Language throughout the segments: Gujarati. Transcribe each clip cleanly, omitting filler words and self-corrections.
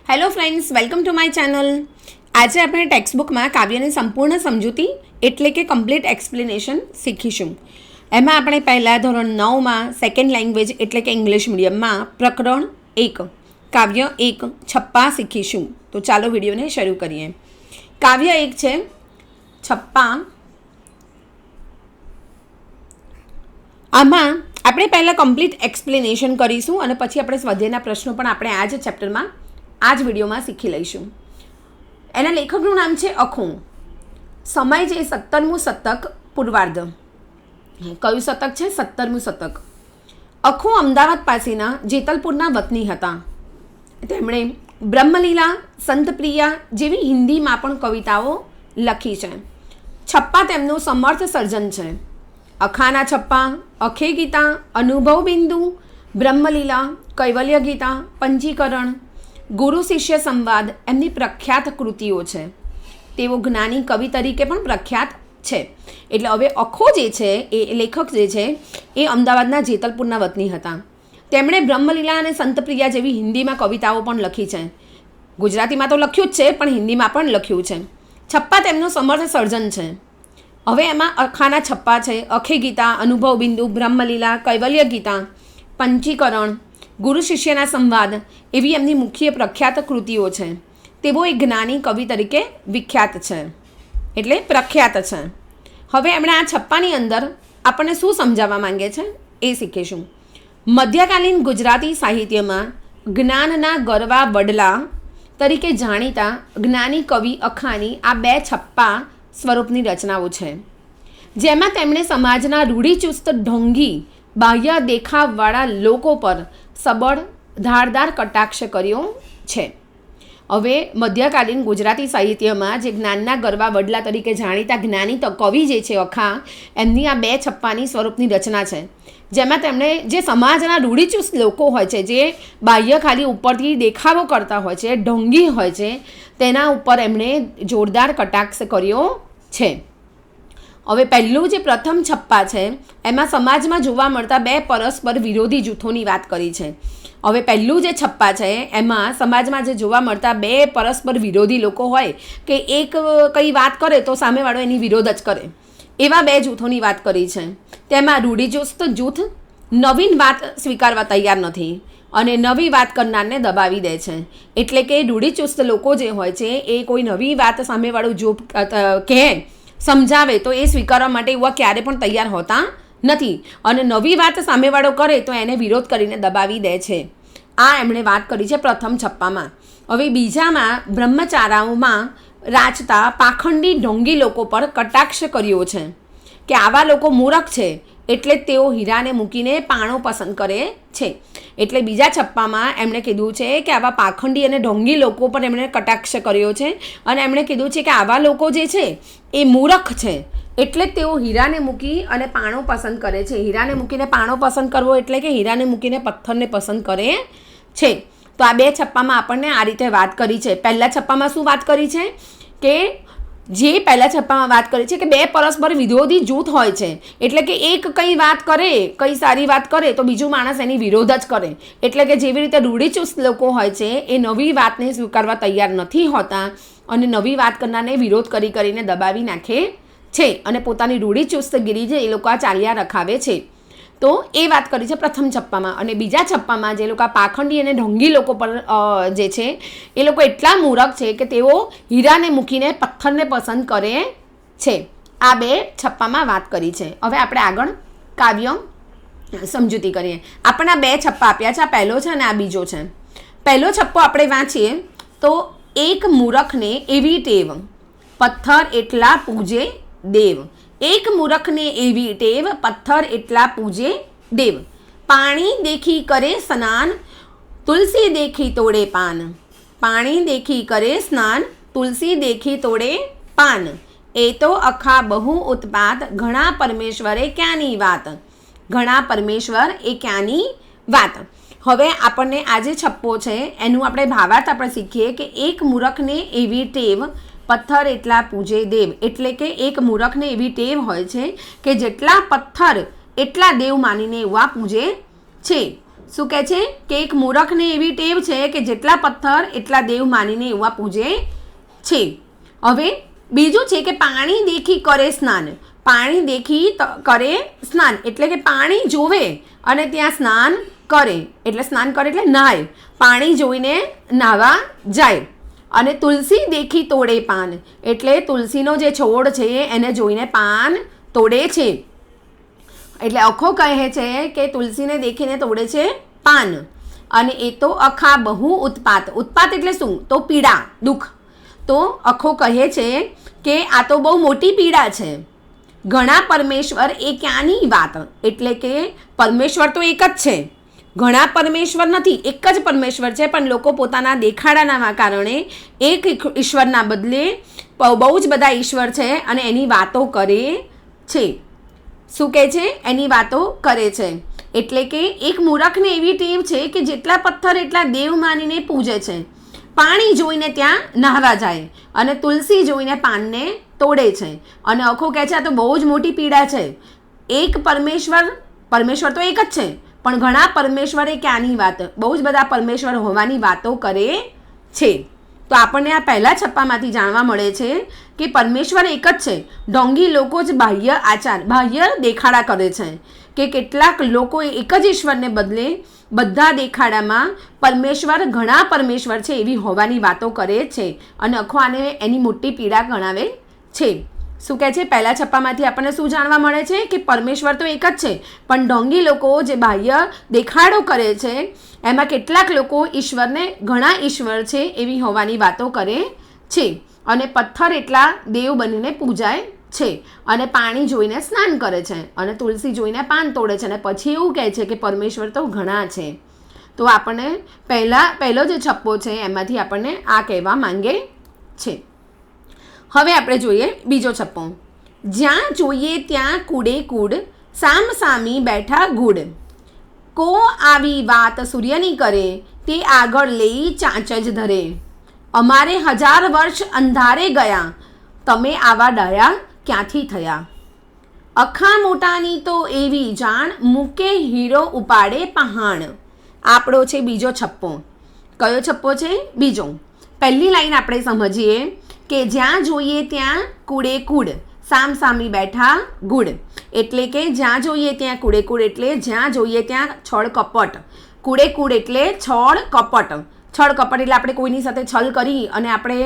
Hello friends, welcome to my channel. આજે આપણે ટેક્સ્ટબુકમાં કાવ્યની સંપૂર્ણ સમજૂતી એટલે કે કમ્પ્લીટ એક્સપ્લેનેશન શીખીશું. એમાં આપણે પહેલાં ધોરણ 9માં સેકન્ડ લેંગ્વેજ એટલે કે ઇંગ્લિશ મીડિયમમાં પ્રકરણ 1 કાવ્ય 1 છપ્પા શીખીશું. તો ચાલો વિડીયોને શરૂ કરીએ. કાવ્ય 1 છે છપ્પા. આમાં આપણે પહેલાં કમ્પ્લીટ એક્સપ્લેનેશન કરીશું અને પછી આપણે સ્વાધ્યાયના પ્રશ્નો પણ આપણે આ જ ચેપ્ટરમાં આ જ વિડીયોમાં શીખી લઈશું. એના લેખકનું નામ છે અખો. સમય છે 17મું શતક પૂર્વાર્ધ. કયું શતક છે? 17મું શતક. અખો અમદાવાદ પાસેના જેતલપુરના વતની હતા. તેમણે બ્રહ્મલીલા, સંતપ્રિયા જેવી હિન્દીમાં પણ કવિતાઓ લખી છે. છપ્પા તેમનું સમર્થ સર્જન છે. અખાના છપ્પા, અખે ગીતા, અનુભવ બિંદુ, બ્રહ્મલીલા, કૈવલ્ય ગીતા, પંચીકરણ, ગુરુ શિષ્ય સંવાદ એમની પ્રખ્યાત કૃતિઓ છે. તેઓ જ્ઞાની કવિ તરીકે પણ પ્રખ્યાત છે. એટલે હવે અખો જે છે એ લેખક જે છે એ અમદાવાદના જેતલપુરના વતની હતા. તેમણે બ્રહ્મલીલા અને સંતપ્રિયા જેવી હિન્દીમાં કવિતાઓ પણ લખી છે. ગુજરાતીમાં તો લખ્યું જ છે પણ હિન્દીમાં પણ લખ્યું છે. છપ્પા તેમનું સમર્થ સર્જન છે. હવે એમાં અખાના છપ્પા છે, અખે ગીતા, અનુભવ બિંદુ, બ્રહ્મલીલા, કૈવલ્ય ગીતા, પંચીકરણ, ગુરુ શિષ્યના સંવાદ એવી એમની મુખ્ય પ્રખ્યાત કૃતિઓ છે. તેઓ એક જ્ઞાની કવિ તરીકે વિખ્યાત છે એટલે પ્રખ્યાત છે. હવે એમણે આ છપ્પાની અંદર આપણને શું સમજાવવા માંગે છે એ શીખીશું. મધ્યકાલીન ગુજરાતી સાહિત્યમાં જ્ઞાનના ગરવા વડલા તરીકે જાણીતા જ્ઞાની કવિ અખાની આ બે છપ્પા સ્વરૂપની રચનાઓ છે, જેમાં તેમણે સમાજના રૂઢિચુસ્ત ઢોંગી બાહ્ય દેખાવવાળા લોકો પર સબળ ધારદાર કટાક્ષ કર્યો છે. હવે મધ્યકાલીન ગુજરાતી સાહિત્યમાં જે જ્ઞાનના ગરવા વડલા તરીકે જાણીતા જ્ઞાની કવિ જે છે અખા, એમની આ બે છપ્પાની સ્વરૂપની રચના છે, જેમાં તેમણે જે સમાજના રૂઢિચુસ્ત લોકો હોય છે, જે બાહ્ય ખાલી ઉપરથી દેખાવો કરતા હોય છે, ઢોંગી હોય છે, તેના ઉપર એમણે જોરદાર કટાક્ષ કર્યો છે. હવે પહેલું જે પ્રથમ છપ્પા છે એમાં સમાજમાં જોવા મળતા બે પરસ્પર વિરોધી જૂથોની વાત કરી છે. હવે પહેલું જે છપ્પા છે એમાં સમાજમાં જે જોવા મળતા બે પરસ્પર વિરોધી લોકો હોય કે એક કંઈ વાત કરે તો સામેવાળો એની વિરોધ જ કરે, એવા બે જૂથોની વાત કરી છે. તેમાં રૂઢિચુસ્ત જૂથ નવીન વાત સ્વીકારવા તૈયાર નથી અને નવી વાત કરનારને દબાવી દે છે. એટલે કે રૂઢિચુસ્ત લોકો જે હોય છે એ કોઈ નવી વાત સામેવાળું જો કહે, સમજાવે તો એ સ્વીકારવા માટે એવા ક્યારે પણ તૈયાર હોતા નથી અને નવી વાત સામેવાળો કરે તો એને વિરોધ કરીને દબાવી દે છે. આ એમણે વાત કરી છે પ્રથમ છપ્પામાં. હવે બીજામાં બ્રહ્મચારાઓમાં રાચતા પાખંડી ઢોંગી લોકો પર કટાક્ષ કર્યો છે કે આવા લોકો મૂરખ છે એટલે તેઓ હીરાને મૂકીને પાણો પસંદ કરે છે. એટલે બીજા છપ્પામાં એમણે કીધું છે કે આવા પાખંડી અને ઢોંગી લોકો પર એમણે કટાક્ષ કર્યો છે અને એમણે કીધું છે કે આવા લોકો જે છે એ મૂરખ છે એટલે જ તેઓ હીરાને મૂકી અને પાણો પસંદ કરે છે. હીરાને મૂકીને પાણો પસંદ કરવો એટલે કે હીરાને મૂકીને પથ્થરને પસંદ કરે છે. તો આ બે છપ્પામાં આપણને આ રીતે વાત કરી છે. પહેલા છપ્પામાં શું વાત કરી છે કે જે પહેલા છપ્પામાં વાત કરી છે કે બે પરસ્પર વિરોધી જૂથ હોય છે. એટલે કે એક કંઈ વાત કરે, કંઈ સારી વાત કરે તો બીજું માણસ એની વિરોધ જ કરે. એટલે કે જેવી રીતે રૂઢિચુસ્ત લોકો હોય છે એ નવી વાતને સ્વીકારવા તૈયાર નથી હોતા અને નવી વાત કરનારને વિરોધ કરીને દબાવી નાખે છે અને પોતાની રૂઢિચુસ્તગીરી જે એ લોકો આ ચાલ્યા રખાવે છે. તો એ વાત કરી છે પ્રથમ છપ્પામાં. અને બીજા છપ્પામાં જે લોકો પાખંડી અને ઢોંગી લોકો પર જે છે એ લોકો એટલા મૂરખ છે કે તેઓ હીરાને મૂકીને પથ્થરને પસંદ કરે છે. આ બે છપ્પામાં વાત કરી છે. હવે આપણે આગળ કાવ્ય સમજૂતી કરીએ. આપણને બે છપ્પા આપ્યા છે, આ પહેલો છે અને આ બીજો છે. પહેલો છપ્પો આપણે વાંચીએ તો એક મૂરખને એવી ટેવ, પથ્થર એટલા પૂજે દેવ. એક મૂરખને એવી ટેવ, પથ્થર એટલા પૂજે દેવ. પાણી દેખી કરે સ્નાન, તુલસી દેખી તોડે પાન. પાણી દેખી કરે સ્નાન, તુલસી દેખી તોડે પાન. એ તો અખા બહુ ઉત્પાત, ઘણા પરમેશ્વરે ક્યાંની વાત. ઘણા પરમેશ્વર એ ક્યાંની વાત. હવે આપણને આ જે છપ્પો છે એનું આપણે ભાવાર્થ આપણે શીખીએ કે એક મૂરખને એવી ટેવ, પથ્થર એટલા પૂજે દેવ. એટલે કે એક મૂરખને એવી ટેવ હોય છે કે જેટલા પથ્થર એટલા દેવ માનીને એવા પૂજે છે. શું કહે છે કે એક મૂરખને એવી ટેવ છે કે જેટલા પથ્થર એટલા દેવ માનીને એવા પૂજે છે. હવે બીજું છે કે પાણી દેખી કરે સ્નાન. પાણી દેખી કરે સ્નાન એટલે કે પાણી જોવે અને ત્યાં સ્નાન કરે, એટલે સ્નાન કરે એટલે નહાય, પાણી જોઈને નાહવા જાય. અને તુલસી દેખી તોડે પાન એટલે તુલસીનો જે છોડ છે એને જોઈને પાન તોડે છે. એટલે અખો કહે છે કે તુલસીને દેખીને તોડે છે પાન. અને એ તો અખા બહુ ઉત્પાત. ઉત્પાત એટલે શું? તો પીડા, દુઃખ. તો અખો કહે છે કે આ તો બહુ મોટી પીડા છે. ઘણા પરમેશ્વર એ ક્યાંની વાત, એટલે કે પરમેશ્વર તો એક જ છે, ઘણા પરમેશ્વર નથી, એક જ પરમેશ્વર છે, પણ લોકો પોતાના દેખાડાના કારણે એક ઈશ્વરના બદલે બહુ જ બધા ઈશ્વર છે અને એની વાતો કરે છે. શું કહે છે? એની વાતો કરે છે. એટલે કે એક મૂરખને એવી ટેવ છે કે જેટલા પથ્થર એટલા દેવ માનીને પૂજે છે, પાણી જોઈને ત્યાં નહાવા જાય અને તુલસી જોઈને પાનને તોડે છે. અને અખો કહે છે આ તો બહુ જ મોટી પીડા છે. એક પરમેશ્વર તો એક જ છે, પણ ઘણા પરમેશ્વર એ ક્યાંની વાત, બહુ જ બધા પરમેશ્વર હોવાની વાતો કરે છે. તો આપણને આ પહેલા છપ્પામાંથી જાણવા મળે છે કે પરમેશ્વર એક જ છે. ઢોંગી લોકો જ બાહ્ય આચાર, બાહ્ય દેખાડા કરે છે. કે કેટલાક લોકો એક જ ઈશ્વરને બદલે બધા દેખાડામાં પરમેશ્વર, ઘણા પરમેશ્વર છે એવી હોવાની વાતો કરે છે. અને અખો આને એની મોટી પીડા ગણાવે છે. શું કહે છે? પહેલા છપ્પામાંથી આપણને શું જાણવા મળે છે કે પરમેશ્વર તો એક જ છે, પણ ઢોંગી લોકો જે બાહ્ય દેખાડો કરે છે એમાં કેટલાક લોકો ઈશ્વરને ઘણા ઈશ્વર છે એવી હોવાની વાતો કરે છે. અને પથ્થર એટલા દેવ બનીને પૂજાય છે અને પાણી જોઈને સ્નાન કરે છે અને તુલસી જોઈને પાન તોડે છે. અને પછી એવું કહે છે કે પરમેશ્વર તો ઘણા છે. તો આપણને પહેલો જે છપ્પો છે એમાંથી આપણને આ કહેવા માંગે છે. હવે આપણે જોઈએ બીજો છપ્પો. જ્યાં જોઈએ ત્યાં કૂડે કૂડ, સામ સામી બેઠા ગુડ. કો આવી વાત સૂર્યની કરે, તે આગળ લઈ ચાંચ જ ધરે. અમારે 1000 વર્ષ અંધારે ગયા, તમે આવા ડાયા ક્યાંથી થયા. અખા મોટાની તો એવી જાણ, મૂકે હીરો ઉપાડે પહાણ. આપણો છે બીજો છપ્પો. કયો છપ્પો છે? બીજો. પહેલી લાઈન આપણે સમજીએ કે જ્યાં જોઈએ ત્યાં કૂડે કૂડ, સામ સામી બેઠા ગુડ. એટલે કે જ્યાં જોઈએ ત્યાં કૂડે કૂડ એટલે જ્યાં જોઈએ ત્યાં છળ કપટ. કૂડે કૂડ એટલે છળ કપટ. છળ કપટ એટલે આપણે કોઈની સાથે છલ કરી અને આપણે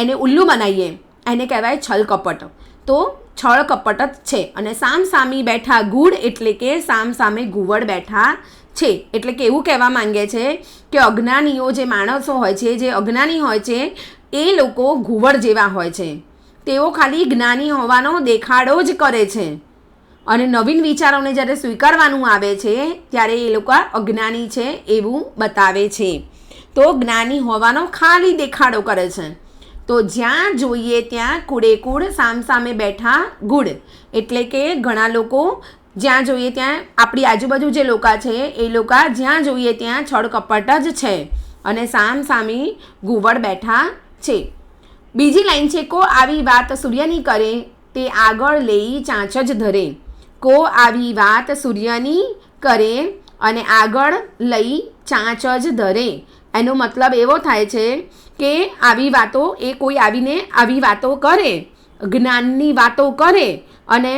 એને ઉલ્લુ બનાવીએ, એને કહેવાય છલ કપટ. તો છળ કપટ જ છે. અને સામ સામી બેઠા ગુડ એટલે કે સામ સામે ઘુવડ બેઠા છે. એટલે કે એવું કહેવા માંગે છે કે અજ્ઞાનીઓ જે માણસો હોય છે, જે અજ્ઞાની હોય છે, એ લોકો ઘુવડ જેવા હોય છે. તેઓ ખાલી જ્ઞાની હોવાનો દેખાડો જ કરે છે અને નવીન વિચારોને જ્યારે સ્વીકારવાનું આવે છે ત્યારે એ લોકો અજ્ઞાની છે એવું બતાવે છે. તો જ્ઞાની હોવાનો ખાલી દેખાડો કરે છે. તો જ્યાં જોઈએ ત્યાં કૂડે કૂડ, સામ સામે બેઠા ગુડ. એટલે કે ઘણા લોકો જ્યાં જોઈએ ત્યાં, આપણી આજુબાજુ જે લોકો છે એ લોકો જ્યાં જોઈએ ત્યાં છળ કપટ જ છે અને સામ સામી ઘુવડ બેઠા છે. બીજી લાઈન છે કો આવી વાત સૂર્યની કરે, તે આગળ લઈ ચાંચ જ ધરે. કો આવી વાત સૂર્યની કરે અને આગળ લઈ ચાંચ જ ધરે. એનો મતલબ એવો થાય છે કે આવી વાતો, એ કોઈ આવીને આવી વાતો કરે, જ્ઞાનની વાતો કરે અને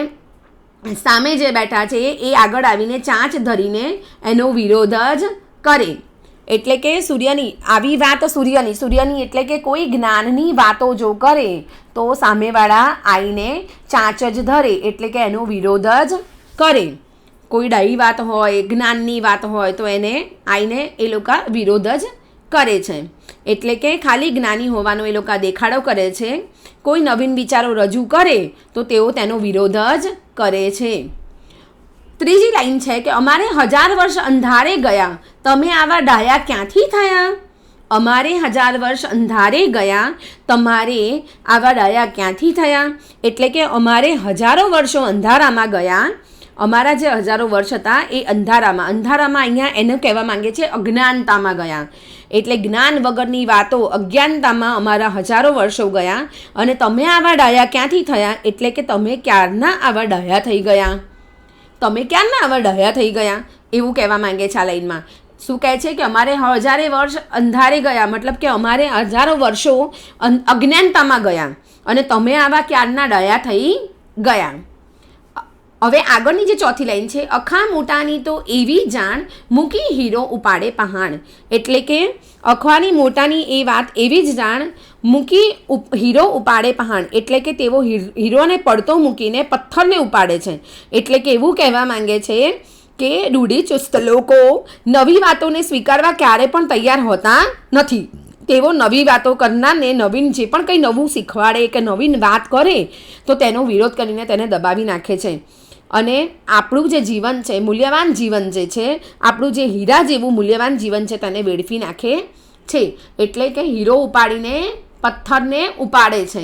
સામે જે બેઠા છે એ આગળ આવીને ચાંચ ધરીને એનો વિરોધ જ કરે. એટલે કે સૂર્યની આવી વાત સૂર્યની એટલે કે કોઈ જ્ઞાનની વાતો જો કરે તો સામેવાળા આવીને ચાંચ જ ધરે, એટલે કે એનો વિરોધ જ કરે. કોઈ ડાહી વાત હોય, જ્ઞાનની વાત હોય તો એને આવીને એ લોકો વિરોધ જ કરે છે. એટલે કે ખાલી જ્ઞાની હોવાનો એ લોકો દેખાડો કરે છે. કોઈ નવીન વિચારો રજૂ કરે તો તેઓ તેનો વિરોધ જ કરે છે. ત્રીજી લાઈન છે કે અમારે 1000 વર્ષ અંધારે ગયા, તમે આવા ડાયા ક્યાંથી થયા. અમારે 1000 વર્ષ અંધારે ગયા, તમારે આવા ડાયા ક્યાંથી થયા. એટલે કે અમારે હજારો વર્ષો અંધારામાં ગયા. અમારા જે હજારો વર્ષ હતા એ અંધારામાં અહીંયા એને કહેવા માંગે છે અજ્ઞાનતામાં ગયા. એટલે જ્ઞાન વગરની વાતો, અજ્ઞાનતામાં અમારા હજારો વર્ષો ગયા અને તમે આવા ડાયા ક્યાંથી થયા. એટલે કે તમે ક્યારના આવા ડાયા થઈ ગયા, તમે ક્યારના આવા ડાયા થઈ ગયા એવું કહેવા માંગે છે આ લાઈનમાં. શું કહે છે કે અમારે હજારે વર્ષ અંધારે ગયા, મતલબ કે અમારે હજારો વર્ષો અજ્ઞાનતામાં ગયા અને તમે આવા ક્યારના ડાયા થઈ ગયા. હવે આગળની જે ચોથી લાઈન છે, અખા મોટાની તો એવી જાણ મૂકી હીરો ઉપાડે પહાણ. એટલે કે અખવાની મોટાની એ વાત એવી જ જાણ મૂકી હીરો ઉપાડે પહાણ. એટલે કે તેઓ હીરોને પડતો મૂકીને પથ્થરને ઉપાડે છે. એટલે કે એવું કહેવા માંગે છે કે રૂઢિચુસ્ત લોકો નવી વાતોને સ્વીકારવા ક્યારે પણ તૈયાર હોતા નથી. તેઓ નવી વાતો કરનારને નવીન જે પણ કંઈ નવું શીખવાડે કે નવીન વાત કરે તો તેનો વિરોધ કરીને તેને દબાવી નાખે છે. અને આપણું જે જીવન છે, મૂલ્યવાન જીવન જે છે, આપણું જે હીરા જેવું મૂલ્યવાન જીવન છે તેને વેડફી નાખે છે. એટલે કે હીરો ઉપાડીને પથ્થરને ઉપાડે છે,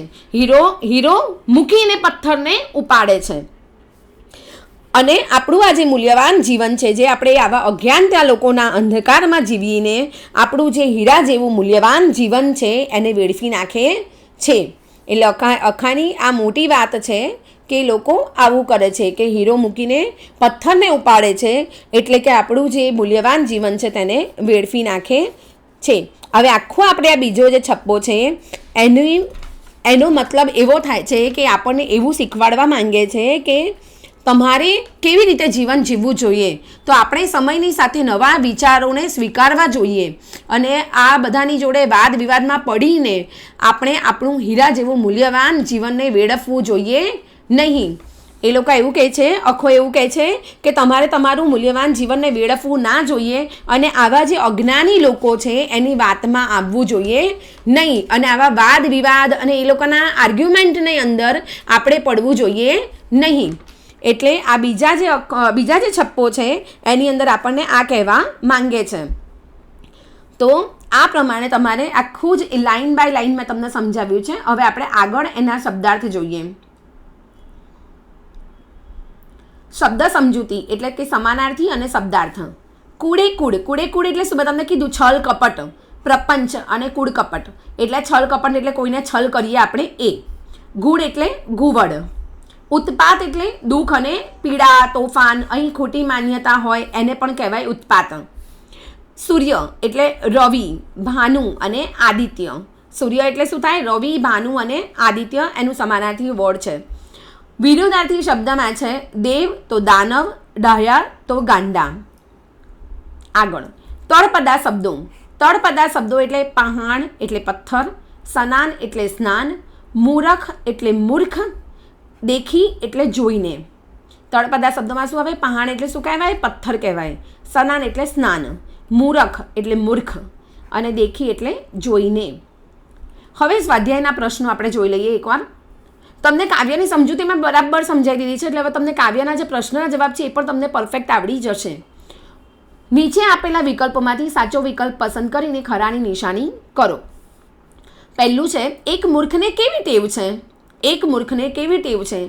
હીરો મૂકીને પથ્થરને ઉપાડે છે. અને આપણું આ જે મૂલ્યવાન જીવન છે, જે આપણે આવા અજ્ઞાનતા લોકોના અંધકારમાં જીવીને આપણું જે હીરા જેવું મૂલ્યવાન જીવન છે એને વેડફી નાખે છે. એટલે અખાની આ મોટી વાત છે કે લોકો આવું કરે છે કે હીરો મૂકીને પથ્થરને ઉપાડે છે. એટલે કે આપણું જે મૂલ્યવાન જીવન છે તેને વેડફી નાખે છે. હવે આખો આપણે આ બીજો જે છપ્પો છે એનો મતલબ એવો થાય છે કે આપણને એવું શીખવાડવા માંગે છે કે તમારે કેવી રીતે જીવન જીવવું જોઈએ. તો આપણે સમયની સાથે નવા વિચારોને સ્વીકારવા જોઈએ અને આ બધાની જોડે વાદ વિવાદમાં પડીને આપણે આપણું હીરા જેવું મૂલ્યવાન જીવનને વેડફવું જોઈએ નહીં. એ લોકો એવું કહે છે, અખો એવું કહે છે કે તમારે તમારું મૂલ્યવાન જીવનને વેડફવું ના જોઈએ અને આવા જે અજ્ઞાની લોકો છે એની વાતમાં આવવું જોઈએ નહીં. અને આવા વાદ વિવાદ અને એ લોકોના આર્ગ્યુમેન્ટની અંદર આપણે પડવું જોઈએ નહીં. એટલે આ બીજા જે છપ્પો છે એની અંદર આપણને આ કહેવા માંગે છે. તો આ પ્રમાણે તમારે આખું જ લાઇન બાય લાઇન મેં તમને સમજાવ્યું છે. હવે આપણે આગળ એના શબ્દાર્થ જોઈએ. શબ્દ સમજૂતી એટલે કે સમાનાર્થી અને શબ્દાર્થ. કૂડે કૂડ એટલે શું તમને કીધું? છલ કપટ, પ્રપંચ અને કૂડ કપટ. એટલે છલ કપટ એટલે કોઈને છલ કરીએ આપણે એ. ગુડ એટલે ગુવડ. ઉત્પાત એટલે દુઃખ અને પીડા, તોફાન, અહીં ખોટી માન્યતા હોય એને પણ કહેવાય ઉત્પાત. સૂર્ય એટલે રવિ, ભાનુ અને આદિત્ય. સૂર્ય એટલે શું થાય? રવિ, ભાનુ અને આદિત્ય એનું સમાનાર્થી વર્ડ છે. વિરુદ્ધાર્થી શબ્દમાં છે દેવ તો દાનવ, ડાહ્યા તો ગાંડા. આગળ તળપદા શબ્દો. તળપદા શબ્દો એટલે પહાણ એટલે પથ્થર, સ્નાન એટલે સ્નાન, મૂરખ એટલે મૂર્ખ, દેખી એટલે જોઈને. તળપદા શબ્દોમાં શું આવે? પહાણ એટલે શું કહેવાય? પથ્થર કહેવાય. સ્નાન એટલે સ્નાન, મૂરખ એટલે મૂર્ખ અને દેખી એટલે જોઈને. હવે સ્વાધ્યાયના પ્રશ્નો આપણે જોઈ લઈએ એકવાર. તમને કાવ્યની સમજૂતી મેં બરાબર સમજાવી દીધી છે, એટલે હવે તમને કાવ્યના જે પ્રશ્નના જવાબ છે એ પણ તમને પરફેક્ટ આવડી જશે. નીચે આપેલા વિકલ્પોમાંથી સાચો વિકલ્પ પસંદ કરીને ખરાની નિશાની કરો. પહેલું છે એક મૂર્ખને કેવી ટેવ છે? એક મૂર્ખને કેવી ટેવ છે?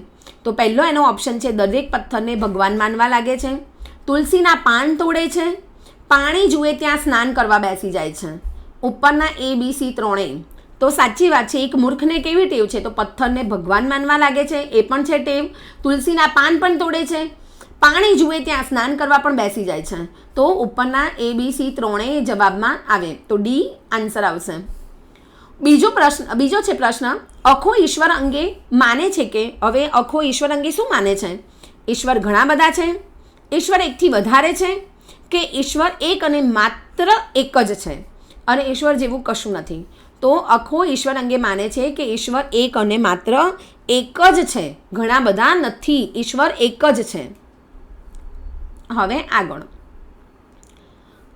તો પહેલો એનો ઓપ્શન છે દરેક પથ્થરને ભગવાન માનવા લાગે છે, તુલસીના પાન તોડે છે, પાણી જુએ ત્યાં સ્નાન કરવા બેસી જાય છે. ઉપરના ABC ત્રણેય. તો સાચી વાત છે. એક મૂર્ખને કેવી ટેવ છે? તો પથ્થરને ભગવાન માનવા લાગે છે, એ પણ છે ટેવ. તુલસીના પાન પણ તોડે છે, પાણી જુએ ત્યાં સ્નાન કરવા પણ બેસી જાય છે. તો ઉપરના ABC ત્રણેય જવાબમાં આવે. તો ડી આન્સર આવશે. બીજો છે પ્રશ્ન અખો ઈશ્વર અંગે માને છે કે? હવે અખો ઈશ્વર અંગે શું માને છે? ઈશ્વર ઘણા બધા છે, ઈશ્વર એકથી વધારે છે કે ઈશ્વર એક અને માત્ર એક જ છે અને ઈશ્વર જેવું કશું નથી? તો અખો ઈશ્વર અંગે માને છે કે ઈશ્વર એક અને માત્ર એક જ છે, ઘણા બધા નથી, ઈશ્વર એક જ છે. હવે આગળ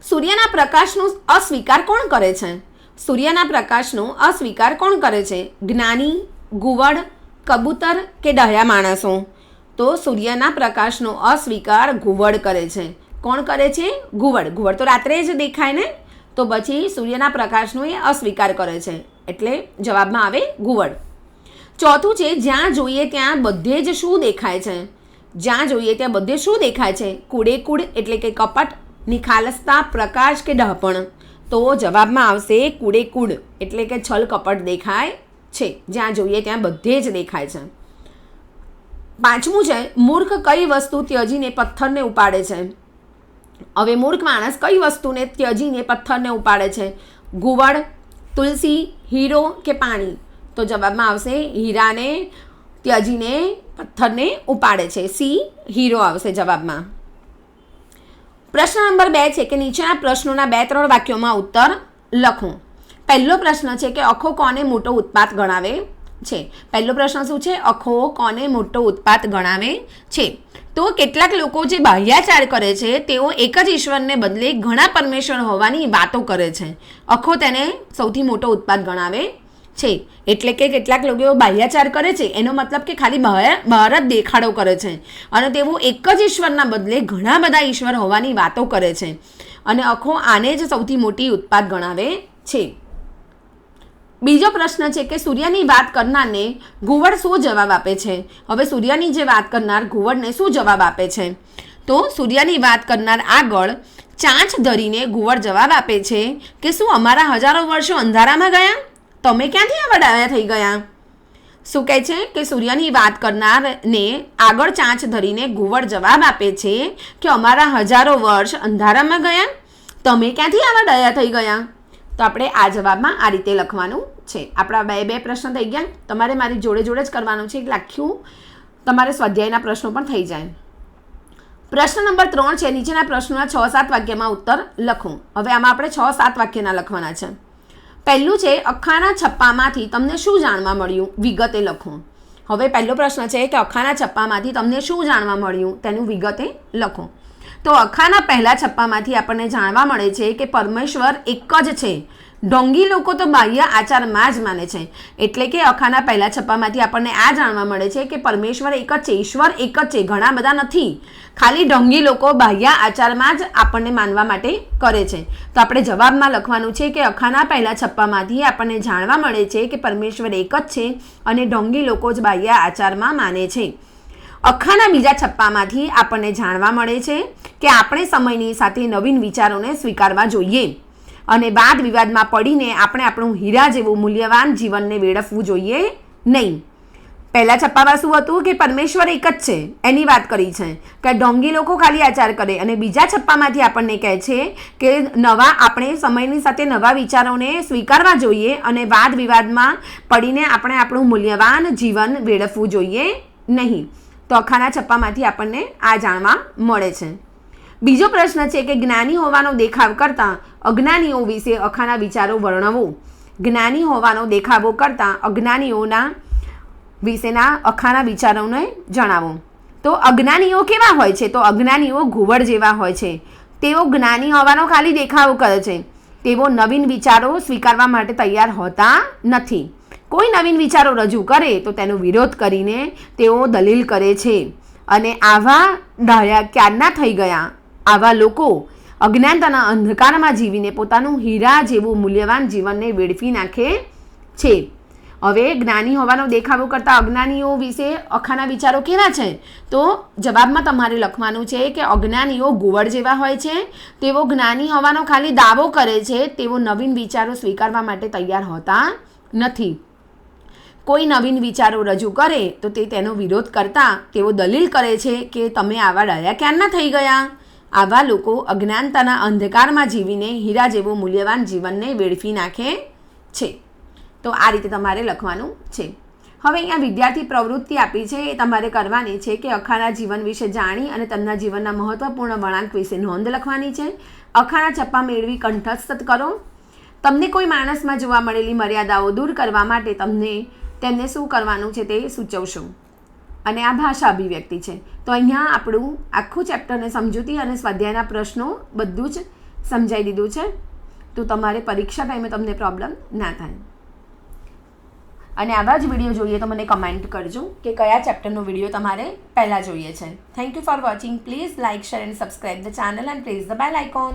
સૂર્યના પ્રકાશનો અસ્વીકાર કોણ કરે છે? સૂર્યના પ્રકાશનો અસ્વીકાર કોણ કરે છે? જ્ઞાની, ગુવડ, કબૂતર કે ડાહ્યા માણસો? તો સૂર્યના પ્રકાશનો અસ્વીકાર ગુવડ કરે છે. કોણ કરે છે? ગુવડ. ગુવડ તો રાત્રે જ દેખાય ને, તો પછી સૂર્યના પ્રકાશનો એ અસ્વીકાર કરે છે, એટલે જવાબમાં આવે ગુવડ. ચોથું છે જ્યાં જોઈએ ત્યાં બધે જ શું દેખાય છે? જ્યાં જોઈએ ત્યાં બધે શું દેખાય છે? કૂડે કૂડ એટલે કે કપટ, નિખાલસતા, પ્રકાશ કે ડહાપણ? તો જવાબમાં આવશે કૂડે કૂડ એટલે કે છલ કપટ દેખાય છે. જ્યાં જોઈએ ત્યાં બધે જ દેખાય છે. પાંચમું છે મૂર્ખ કઈ વસ્તુ ત્યજીને પથ્થરને ઉપાડે છે? હવે મૂર્ખ માણસ કઈ વસ્તુને ત્યજીને પથ્થરને ઉપાડે છે? ઘુવડ, તુલસી, હીરો કે પાણી? તો જવાબમાં આવશે હીરાને ત્યજીને પથ્થરને ઉપાડે છે. સી હીરો આવશે જવાબમાં. પ્રશ્ન નંબર 2 છે કે નીચેના પ્રશ્નોના 2-3 વાક્યોમાં ઉત્તર લખો. પહેલો પ્રશ્ન છે કે અખો કોને મોટો ઉત્પાત ગણાવે છે? પહેલો પ્રશ્ન શું છે? અખો કોને મોટો ઉત્પાત ગણાવે છે? તો કેટલાક લોકો જે બાહ્યાચાર કરે છે તેઓ એક જ ઈશ્વરને બદલે ઘણા પરમેશ્વર હોવાની વાતો કરે છે. અખો તેને સૌથી મોટો ઉત્પાત ગણાવે છે. એટલે કે કેટલાક લોકો બાહ્યાચાર કરે છે એનો મતલબ કે ખાલી બહાર જ દેખાડો કરે છે અને તેઓ એક જ ઈશ્વરના બદલે ઘણા બધા ઈશ્વર હોવાની વાતો કરે છે અને અખો આને જ સૌથી મોટી ઉત્પાત ગણાવે છે. બીજો પ્રશ્ન છે કે સૂર્યની વાત કરનારને ઘુવડ શું જવાબ આપે છે? હવે સૂર્યની જે વાત કરનાર ઘુવડને શું જવાબ આપે છે? તો સૂર્યની વાત કરનાર આગળ ચાંચ ધરીને ઘુવડ જવાબ આપે છે કે શું અમારા હજારો વર્ષો અંધારામાં ગયા? તમે ક્યાંથી આવા ડાયા થઈ ગયા? શું કહે છે કે સૂર્યની વાત કરનારને આગળ ચાંચ ધરીને ઘુવડ જવાબ આપે છે કે અમારા હજારો વર્ષ અંધારામાં ગયા? તમે ક્યાંથી આવા ડાયા થઈ ગયા? તો આપણે આ જવાબમાં આ રીતે લખવાનું છે. આપણા બે પ્રશ્ન થઈ ગયા. તમારે મારી જોડે જ કરવાનું છે એટલે આખું તમારે સ્વાધ્યાયના પ્રશ્નો પણ થઈ જાય. પ્રશ્ન નંબર 3 છે નીચેના પ્રશ્નોના 6-7 વાક્યમાં ઉત્તર લખો. હવે આમાં આપણે 6-7 વાક્યના લખવાના છે. પહેલું છે અખાના છપ્પામાંથી તમને શું જાણવા મળ્યું? વિગતે લખો. હવે પહેલો પ્રશ્ન છે કે અખાના છપ્પામાંથી તમને શું જાણવા મળ્યું તેનું વિગતે લખો. તો અખાના પહેલા છપ્પામાંથી આપણને જાણવા મળે છે કે પરમેશ્વર એક જ છે. ઢોંગી લોકો તો બાહ્ય આચારમાં જ માને છે. એટલે કે અખાના પહેલા છપ્પામાંથી આપણને આ જાણવા મળે છે કે પરમેશ્વર એક જ છે, ઈશ્વર એક જ છે, ઘણા બધા નથી. ખાલી ઢોંગી લોકો બાહ્ય આચારમાં જ આપણને માનવા માટે કરે છે. તો આપણે જવાબમાં લખવાનું છે કે અખાના પહેલા છપ્પામાંથી આપણને જાણવા મળે છે કે પરમેશ્વર એક જ છે અને ઢોંગી લોકો જ બાહ્ય આચારમાં માને છે. અખાના બીજા છપ્પામાંથી આપણને જાણવા મળે છે કે આપણે સમયની સાથે નવીન વિચારોને સ્વીકારવા જોઈએ અને વાદ વિવાદમાં પડીને આપણે આપણું હીરા જેવું મૂલ્યવાન જીવનને વેડફવું જોઈએ નહીં. પહેલા છપ્પામાં શું હતું કે પરમેશ્વર એક જ છે એની વાત કરી છે કે ઢોંગી લોકો ખાલી આચાર કરે, અને બીજા છપ્પામાંથી આપણને કહે છે કે આપણે સમયની સાથે નવા વિચારોને સ્વીકારવા જોઈએ અને વાદ વિવાદમાં પડીને આપણે આપણું મૂલ્યવાન જીવન વેડફવું જોઈએ નહીં. તો અખાના છપ્પામાંથી આપણને આ જાણવા મળે છે. બીજો પ્રશ્ન છે કે જ્ઞાની હોવાનો દેખાવ કરતાં અજ્ઞાનીઓ વિશે અખાના વિચારો વર્ણવો. જ્ઞાની હોવાનો દેખાવો કરતાં અજ્ઞાનીઓના વિશેના અખાના વિચારોને જણાવો. તો અજ્ઞાનીઓ કેવા હોય છે? તો અજ્ઞાનીઓ ઘુવડ જેવા હોય છે. તેઓ જ્ઞાની હોવાનો ખાલી દેખાવો કરે છે. તેઓ નવીન વિચારો સ્વીકારવા માટે તૈયાર હોતા નથી. કોઈ નવીન વિચારો રજૂ કરે તો તેનો વિરોધ કરીને તેઓ દલીલ કરે છે અને આવા ડાયા ક્યારના થઈ ગયા? આવા લોકો અજ્ઞાનતાના અંધકારમાં જીવીને પોતાનું હીરા જેવું મૂલ્યવાન જીવનને વેડફી નાખે છે. હવે જ્ઞાની હોવાનો દેખાવો કરતાં અજ્ઞાનીઓ વિશે અખાના વિચારો કેવા છે? તો જવાબમાં તમારે લખવાનું છે કે અજ્ઞાનીઓ ઘુવડ જેવા હોય છે. તેઓ જ્ઞાની હોવાનો ખાલી દાવો કરે છે. તેઓ નવીન વિચારો સ્વીકારવા માટે તૈયાર હોતા નથી. કોઈ નવીન વિચારો રજૂ કરે તો તેનો વિરોધ કરતા તેઓ દલીલ કરે છે કે તમે આવા ડાયા ક્યારના થઈ ગયા? આવા લોકો અજ્ઞાનતાના અંધકારમાં જીવીને હીરા જેવું મૂલ્યવાન જીવનને વેડફી નાખે છે. તો આ રીતે તમારે લખવાનું છે. હવે અહીંયા વિદ્યાર્થી પ્રવૃત્તિ આપી છે એ તમારે કરવાની છે કે અખાના જીવન વિશે જાણી અને તેમના જીવનના મહત્વપૂર્ણ વળાંક વિશે નોંધ લખવાની છે. અખાના છપ્પા મેળવી કંઠસ્થ કરો. તમને કોઈ માણસમાં જોવા મળેલી મર્યાદાઓ દૂર કરવા માટે તેમને શું કરવાનું છે તે સૂચવશો. અને આ ભાષા અભિવ્યક્તિ છે. તો અહીંયા આપણું આખું ચેપ્ટરને સમજૂતી અને સ્વાધ્યાયના પ્રશ્નો બધું જ સમજાવી દીધું છે. તો તમારે પરીક્ષા ટાઈમે તમને પ્રોબ્લેમ ના થાય. અને આવા જ વિડીયો જોઈએ તો મને કમેન્ટ કરજો કે કયા ચેપ્ટરનો વિડીયો તમારે પહેલાં જોઈએ છે. Thank you for watching. Please like, share and subscribe the channel and press the bell icon.